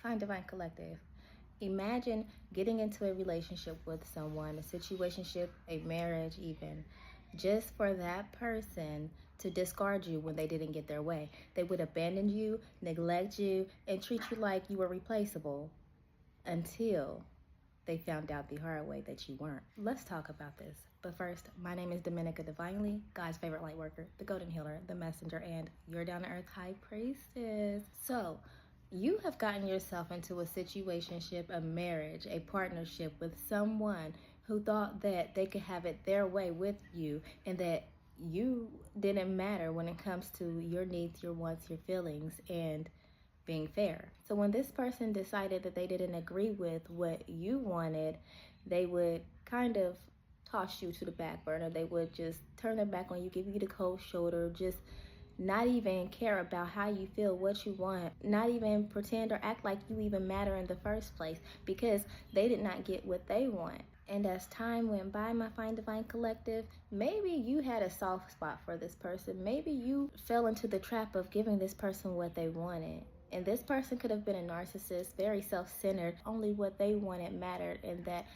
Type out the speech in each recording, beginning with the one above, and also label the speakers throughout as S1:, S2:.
S1: Fine Divine Collective. Imagine getting into a relationship with someone, a situationship, a marriage even, just for that person to discard you when they didn't get their way. They would abandon you, neglect you, and treat you like you were replaceable until they found out the hard way that you weren't. Let's talk about this. But first, my name is Dominica Divinely, God's favorite light worker, the golden healer, the messenger, and your down-to-earth high priestess. So, you have gotten yourself into a situationship, a marriage, a partnership with someone who thought that they could have it their way with you and that you didn't matter when it comes to your needs, your wants, your feelings, and being fair. So when this person decided that they didn't agree with what you wanted, they would kind of toss you to the back burner. They would just turn their back on you, give you the cold shoulder, just not even care about how you feel, what you want, not even pretend or act like you even matter in the first place because they did not get what they want. And as time went by, my Fine Divine Collective, maybe you had a soft spot for this person. Maybe you fell into the trap of giving this person what they wanted. And this person could have been a narcissist, very self-centered. Only what they wanted mattered, and that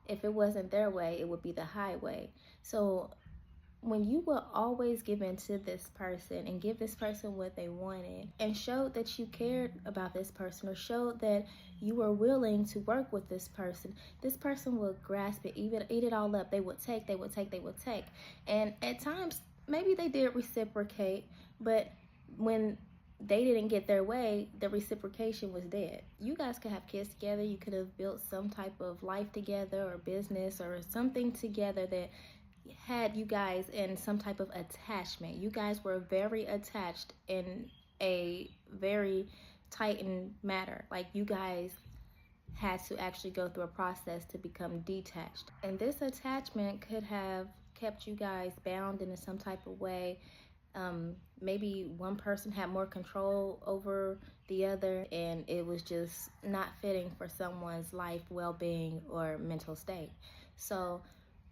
S1: if it wasn't their way, it would be the highway. So when you will always give in to this person and give this person what they wanted and showed that you cared about this person or showed that you were willing to work with this person will grasp it, even eat it all up. They would take. And at times, maybe they did reciprocate, but when they didn't get their way, the reciprocation was dead. You guys could have kids together. You could have built some type of life together or business or something together that had you guys in some type of attachment. You guys were very attached in a very tightened matter. Like you guys had to actually go through a process to become detached. And this attachment could have kept you guys bound in some type of way. Maybe one person had more control over the other and it was just not fitting for someone's life, well-being, or mental state. So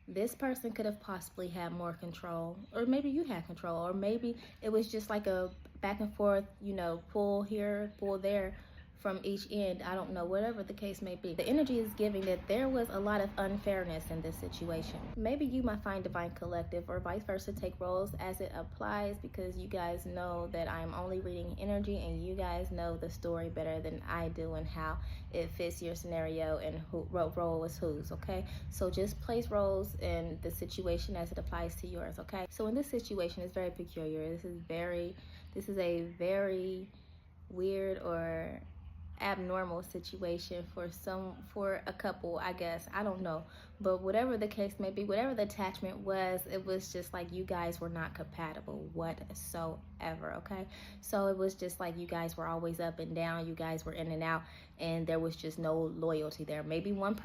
S1: this person could have possibly had more control, or maybe you had control, or maybe it was just like a back and forth, pull here, pull there from each end. I don't know, whatever the case may be. The energy is giving that there was a lot of unfairness in this situation. Maybe you might find Divine Collective or vice versa take roles as it applies, because you guys know that I'm only reading energy and you guys know the story better than I do and how it fits your scenario and what role is whose, okay? So just place roles in the situation as it applies to yours, okay? So in this situation, it's very peculiar. This is a very weird or abnormal situation for a couple, I guess. I don't know, but whatever the case may be, whatever the attachment was, it was just like you guys were not compatible whatsoever, okay? So it was just like you guys were always up and down, you guys were in and out, and there was just no loyalty there. Maybe one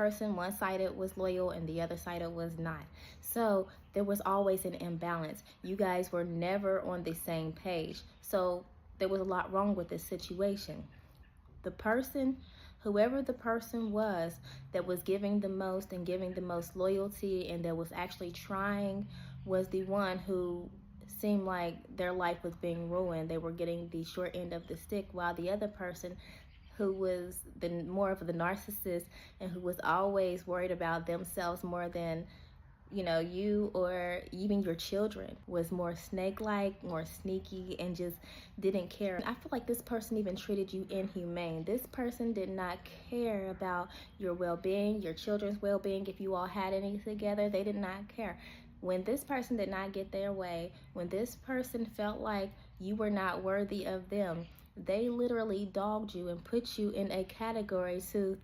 S1: sided was loyal and the other sided was not. So there was always an imbalance. You guys were never on the same page. So there was a lot wrong with this situation. The person, whoever the person was that was giving the most and giving the most loyalty and that was actually trying, was the one who seemed like their life was being ruined. They were getting the short end of the stick, while the other person, who was more of the narcissist and who was always worried about themselves more than you or even your children, was more snake-like, more sneaky, and just didn't care. I feel like this person even treated you inhumane. This person did not care about your well-being, your children's well-being. If you all had any together, they did not care. When this person did not get their way, when this person felt like you were not worthy of them, they literally dogged you and put you in a category to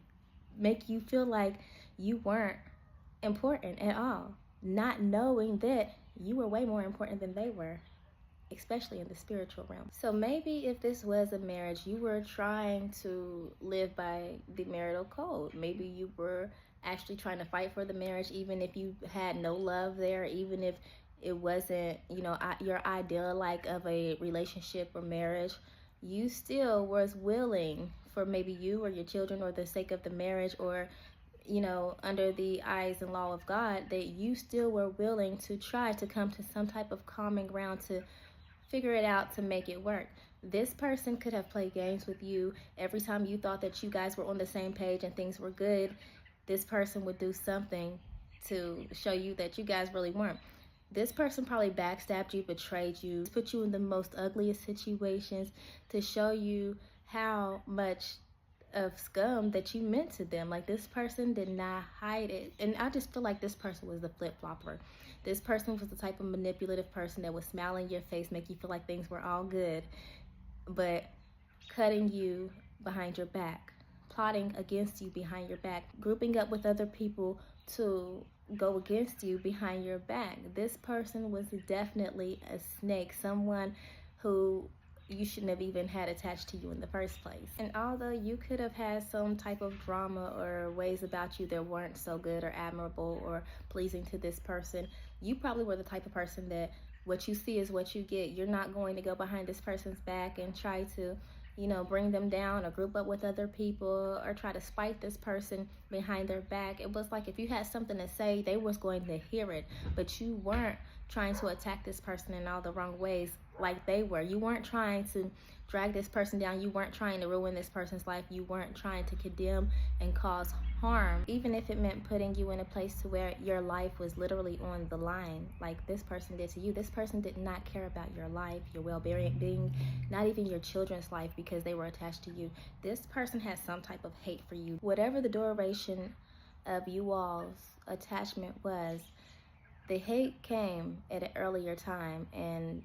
S1: make you feel like you weren't important at all, not knowing that you were way more important than they were, especially in the spiritual realm. So maybe if this was a marriage, you were trying to live by the marital code. Maybe you were actually trying to fight for the marriage, even if you had no love there, even if it wasn't, your ideal like of a relationship or marriage. You still was willing for maybe you or your children, or the sake of the marriage, or under the eyes and law of God, that you still were willing to try to come to some type of common ground to figure it out, to make it work. This person could have played games with you. Every time you thought that you guys were on the same page and things were good, this person would do something to show you that you guys really weren't. This person probably backstabbed you, betrayed you, put you in the most ugliest situations to show you how much of scum that you meant to them. Like, this person did not hide it. And I just feel like this person was the flip-flopper. This person was the type of manipulative person that would smile in your face, make you feel like things were all good, but cutting you behind your back, plotting against you behind your back, grouping up with other people to go against you behind your back. This person was definitely a snake, someone who you shouldn't have even had attached to you in the first place. And although you could have had some type of drama or ways about you that weren't so good or admirable or pleasing to this person, you probably were the type of person that what you see is what you get. You're not going to go behind this person's back and try to, bring them down or group up with other people or try to spite this person behind their back. It was like if you had something to say, they was going to hear it, but you weren't trying to attack this person in all the wrong ways like they were. You weren't trying to drag this person down. You weren't trying to ruin this person's life. You weren't trying to condemn and cause harm, even if it meant putting you in a place to where your life was literally on the line, like this person did to you. This person did not care about your life, your well-being, not even your children's life, because they were attached to you. This person had some type of hate for you. Whatever the duration of you all's attachment was, the hate came at an earlier time and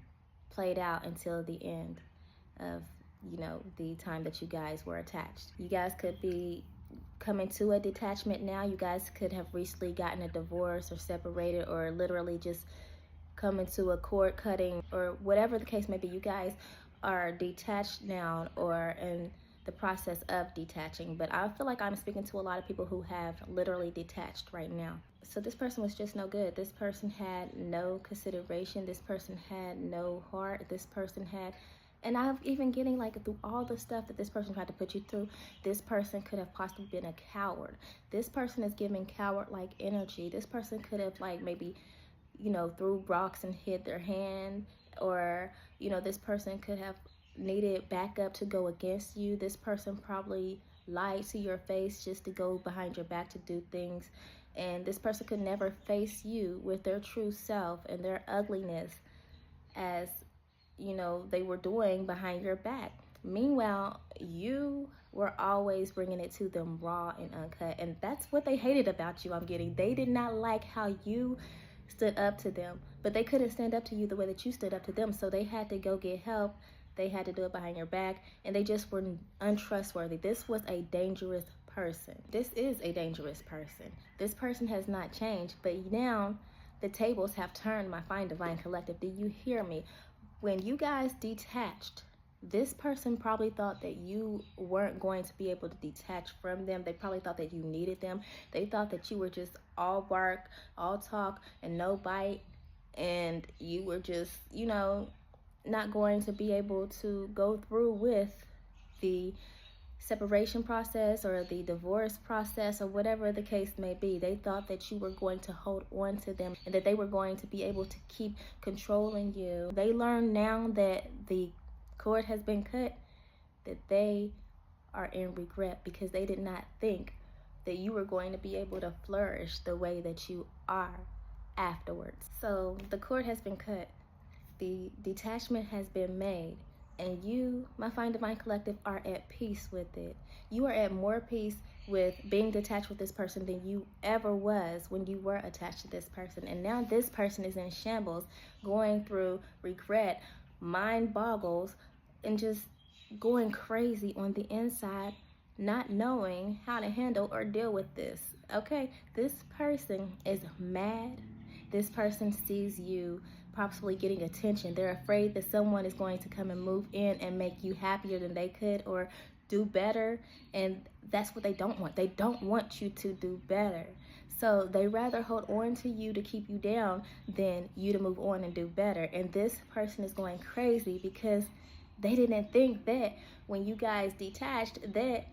S1: played out until the end of, the time that you guys were attached. You guys could be coming to a detachment now. You guys could have recently gotten a divorce or separated or literally just come into a cord cutting or whatever the case may be. You guys are detached now or in the process of detaching, but I feel like I'm speaking to a lot of people who have literally detached right now. So this person was just no good. This person had no consideration. This person had no heart. This person had, and I'm even getting like through all the stuff that this person tried to put you through, this person could have possibly been a coward. This person is giving coward-like energy. This person could have like maybe, threw rocks and hid their hand, or, this person could have needed backup to go against you. This person probably lied to your face just to go behind your back to do things. And this person could never face you with their true self and their ugliness as, they were doing behind your back. Meanwhile, you were always bringing it to them raw and uncut. And that's what they hated about you, I'm getting. They did not like how you stood up to them, but they couldn't stand up to you the way that you stood up to them. So they had to go get help. They had to do it behind your back, and they just were untrustworthy. This was a dangerous person. This is a dangerous person. This person has not changed, but now the tables have turned, my fine divine collective. Do you hear me? When you guys detached, this person probably thought that you weren't going to be able to detach from them. They probably thought that you needed them. They thought that you were just all bark, all talk, and no bite, and you were just, not going to be able to go through with the separation process or the divorce process or whatever the case may be. They thought that you were going to hold on to them and that they were going to be able to keep controlling you. They learn now that the cord has been cut, that they are in regret because they did not think that you were going to be able to flourish the way that you are afterwards. So the cord has been cut. The detachment has been made, and you, my fine divine collective, are at peace with it. You are at more peace with being detached with this person than you ever was when you were attached to this person. And now this person is in shambles, going through regret, mind boggles, and just going crazy on the inside, not knowing how to handle or deal with this. Okay, this person is mad. This person sees you possibly getting attention. They're afraid that someone is going to come and move in and make you happier than they could or do better, and that's what they don't want. They don't want you to do better. So they rather hold on to you to keep you down than you to move on and do better. And this person is going crazy because they didn't think that when you guys detached that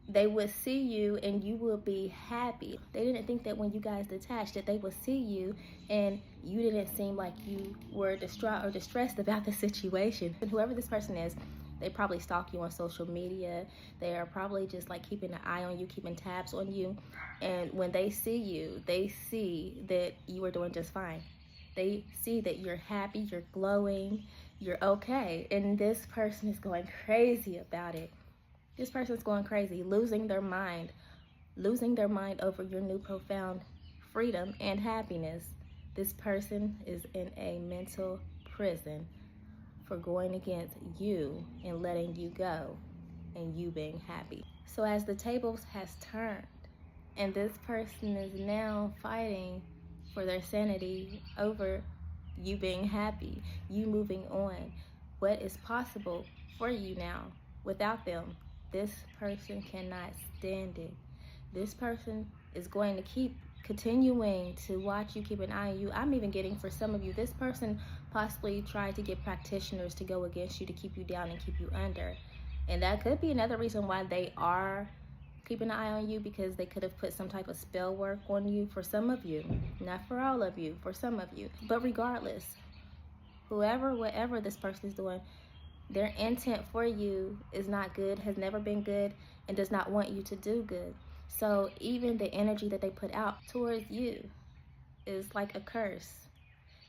S1: they would see you and you would be happy. They didn't think that when you guys detached that they would see you and you didn't seem like you were distraught or distressed about the situation. And whoever this person is, they probably stalk you on social media. They are probably just like keeping an eye on you, keeping tabs on you. And when they see you, they see that you are doing just fine. They see that you're happy, you're glowing, you're okay. And this person is going crazy about it. This person's going crazy, losing their mind over your new profound freedom and happiness. This person is in a mental prison for going against you and letting you go and you being happy. So as the tables has turned and this person is now fighting for their sanity over you being happy, you moving on, what is possible for you now without them? This person cannot stand it. This person is going to keep continuing to watch you, keep an eye on you. I'm even getting, for some of you, this person possibly tried to get practitioners to go against you to keep you down and keep you under. And that could be another reason why they are keeping an eye on you, because they could have put some type of spell work on you for some of you. Not for all of you, for some of you. But regardless, whatever this person is doing, their intent for you is not good, has never been good, and does not want you to do good. So even the energy that they put out towards you is like a curse.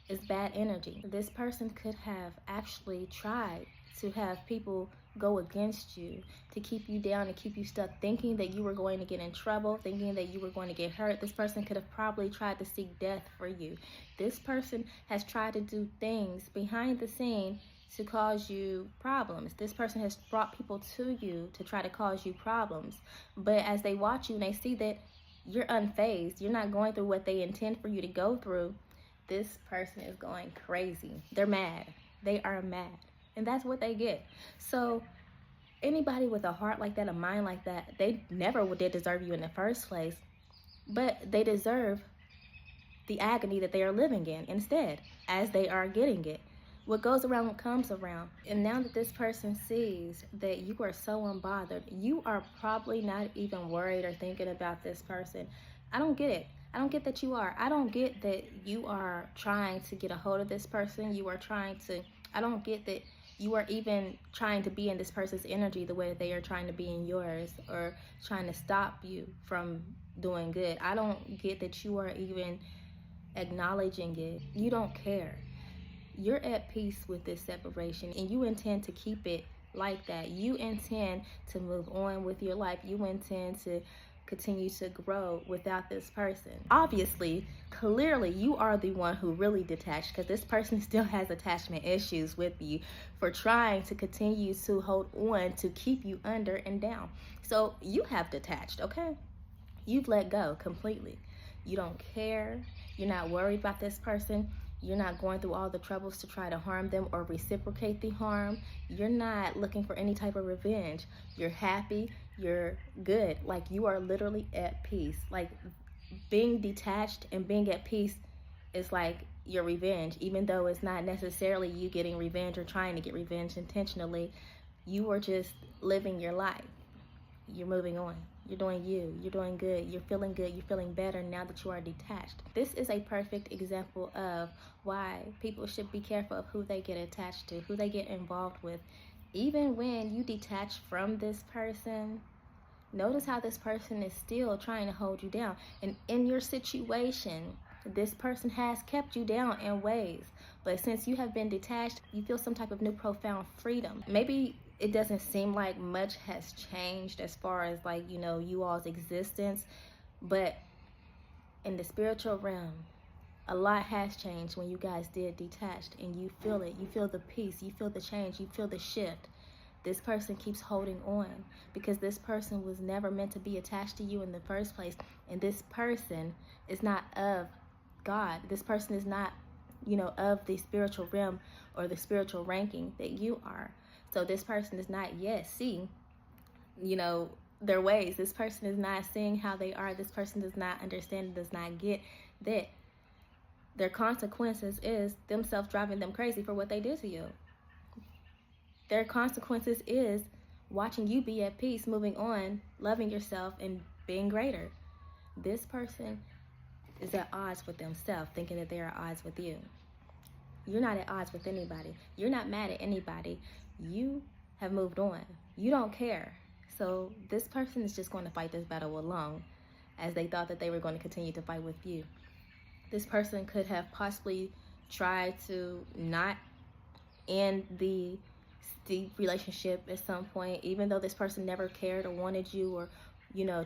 S1: It's bad energy. This person could have actually tried to have people go against you, to keep you down and keep you stuck, thinking that you were going to get in trouble, thinking that you were going to get hurt. This person could have probably tried to seek death for you. This person has tried to do things behind the scene to cause you problems. This person has brought people to you to try to cause you problems. But as they watch you and they see that you're unfazed, you're not going through what they intend for you to go through, this person is going crazy. They're mad. They are mad. And that's what they get. So anybody with a heart like that, a mind like that, they never did deserve you in the first place. But they deserve the agony that they are living in instead, as they are getting it. What goes around comes around. And now that this person sees that you are so unbothered, you are probably not even worried or thinking about this person. I don't get it. I don't get that you are. I don't get that you are trying to get a hold of this person. I don't get that you are even trying to be in this person's energy the way that they are trying to be in yours, or trying to stop you from doing good. I don't get that you are even acknowledging it. You don't care. You're at peace with this separation and you intend to keep it like that. You intend to move on with your life. You intend to continue to grow without this person. Obviously, clearly, you are the one who really detached, because this person still has attachment issues with you for trying to continue to hold on to keep you under and down. So you have detached, okay? You've let go completely. You don't care. You're not worried about this person. You're not going through all the troubles to try to harm them or reciprocate the harm. You're not looking for any type of revenge. You're happy. You're good. Like, you are literally at peace. Like, being detached and being at peace is like your revenge, even though it's not necessarily you getting revenge or trying to get revenge intentionally. You are just living your life. You're moving on. You're doing you. You're doing good. You're feeling good. You're feeling better now that you are detached. This is a perfect example of why people should be careful of who they get attached to, who they get involved with. Even when you detach from this person, notice how this person is still trying to hold you down. And in your situation, this person has kept you down in ways. But since you have been detached, you feel some type of new profound freedom. Maybe it doesn't seem like much has changed as far as, like, you all's existence. But in the spiritual realm, a lot has changed when you guys did detached, and you feel it. You feel the peace. You feel the change. You feel the shift. This person keeps holding on because this person was never meant to be attached to you in the first place. And this person is not of God. This person is not, of the spiritual realm or the spiritual ranking that you are. So this person is not yet seeing, their ways. This person is not seeing how they are. This person does not understand, does not get that their consequences is themselves driving them crazy for what they did to you. Their consequences is watching you be at peace, moving on, loving yourself, and being greater. This person is at odds with themselves, thinking that they're at odds with you. You're not at odds with anybody. You're not mad at anybody. You have moved on. You don't care. So this person is just going to fight this battle alone, as they thought that they were going to continue to fight with you. This person could have possibly tried to not end the deep relationship at some point, even though this person never cared or wanted you, or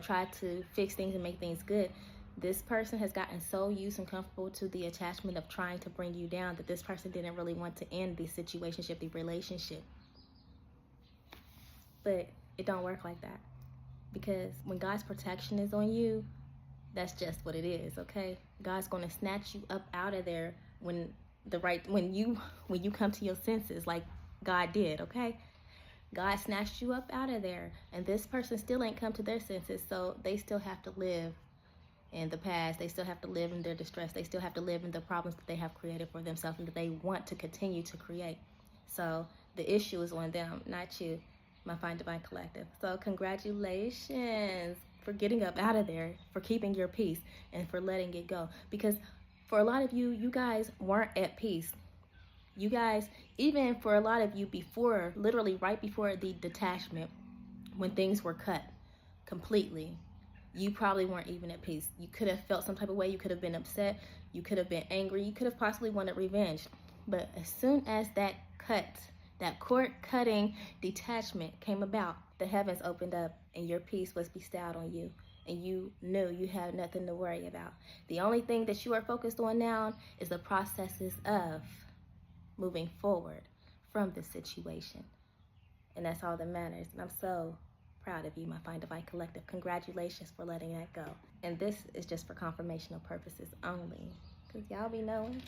S1: tried to fix things and make things good. This person has gotten so used and comfortable to the attachment of trying to bring you down that this person didn't really want to end the situationship, the relationship. But it don't work like that, because when God's protection is on you, that's just what it is, okay? God's going to snatch you up out of there when you come to your senses, like God did, okay? God snatched you up out of there, and this person still ain't come to their senses, so they still have to live in the past. They still have to live in their distress. They still have to live in the problems that they have created for themselves and that they want to continue to create. So the issue is on them, not you, my Fine Divine Collective. So congratulations for getting up out of there, for keeping your peace, and for letting it go. Because for a lot of you, you guys weren't at peace. You guys, even for a lot of you before, literally right before the detachment, when things were cut completely, you probably weren't even at peace. You could have felt some type of way. You could have been upset. You could have been angry. You could have possibly wanted revenge. But as soon as that cord-cutting detachment came about, the heavens opened up and your peace was bestowed on you. And you knew you had nothing to worry about. The only thing that you are focused on now is the processes of moving forward from this situation. And that's all that matters. And I'm so proud of you, my Fine Divine Collective. Congratulations for letting that go. And this is just for confirmational purposes only, because y'all be knowing.